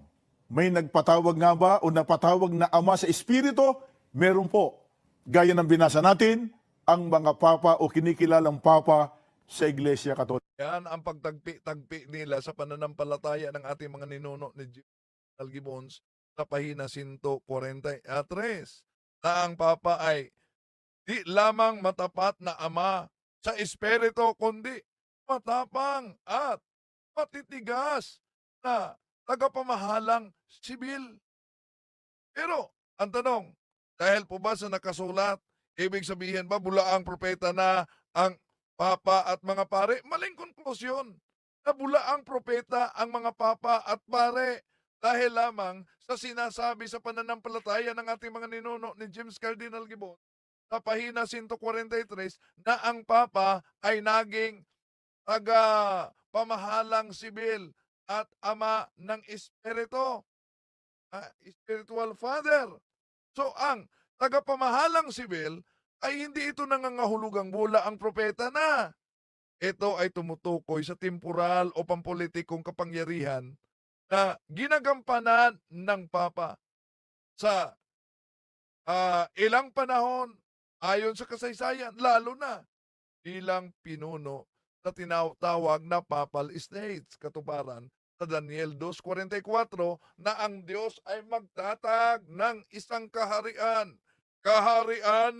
Speaker 1: May nagpatawag nga ba o napatawag na ama sa Espiritu? Meron po. gaya ng binasa natin, ang mga papa o kinikilalang papa sa Iglesia Katolika.
Speaker 2: Yan ang pagtagpi-tagpi nila sa pananampalataya ng ating mga ninuno ni General Gibbons sa pahina 143 na ang Papa ay di lamang matapat na ama sa espiritu kundi matapang at matitigas na tagapamahalang sibil. Pero ang tanong, dahil po ba sa nakasulat, ibig sabihin ba bulaang propeta na ang Papa at mga pare? Maling konklusyon na bulaang propeta ang mga Papa at pare dahil lamang sa sinasabi sa pananampalataya ng ating mga ninuno ni James Cardinal Gibbon sa pahina 143 na ang Papa ay naging pamahalang sibil at ama ng Espiritu, spiritual father. So ang tagapamahalang sibil ay hindi ito nangangahulugang bula ang propeta na. Ito ay tumutukoy sa temporal o pampolitikong kapangyarihan na ginagampanan ng Papa sa ilang panahon ayon sa kasaysayan, lalo na bilang pinuno sa tinatawag na Papal States, katuparan sa Daniel 2:44 na ang Diyos ay magtatag ng isang kaharian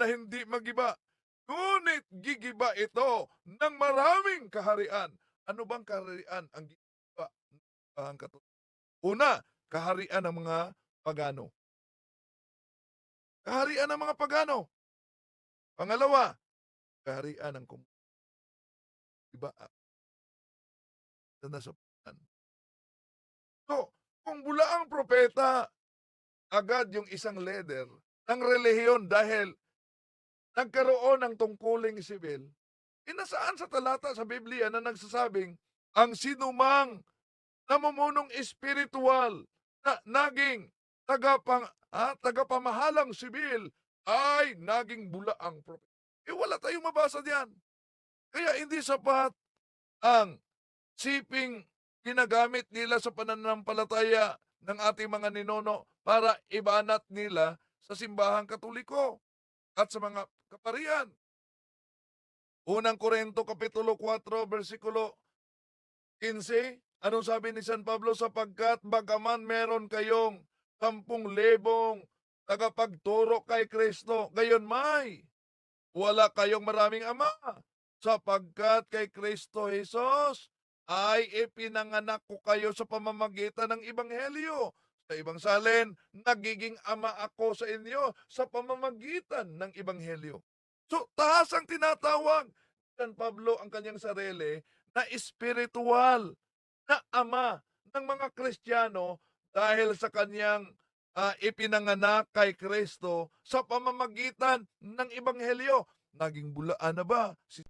Speaker 2: na hindi magiba. Ngunit gigiba ito ng maraming kaharian. Ano bang kaharian ang gigiba ng Una, kaharian ng mga pagano. Kaharian ng mga pagano. Pangalawa, kaharian ng iba na nasa punan. So, kung bula ang propeta, agad yung isang leader ng relihiyon dahil nagkaroon ng tungkuling sibil, inasaan sa talata sa Biblia na nagsasabing ang sinumang namumunong espiritual na naging tagapamahalang sibil ay naging bulaang propeta. Wala tayong mabasa diyan. Kaya hindi sapat ang siping ginagamit nila sa pananampalataya ng ating mga ninuno para ibanat nila sa simbahang Katoliko at sa mga kaparian. Unang Korinto Kapitulo 4, versikulo 15, anong sabi ni San Pablo? Sapagkat bagaman meron kayong 10,000 tagapagturo kay Kristo, gayon may wala kayong maraming ama, sapagkat kay Kristo Jesus ay ipinanganak ko kayo sa pamamagitan ng Ebanghelyo. Sa ibang salin, nagiging ama ako sa inyo sa pamamagitan ng Ebanghelyo. So, taas ang tinatawag San Pablo ang kanyang sarili na espiritual na ama ng mga Kristiyano dahil sa kanyang ipinanganak kay Kristo sa pamamagitan ng Ebanghelyo. Naging bulaan na ba si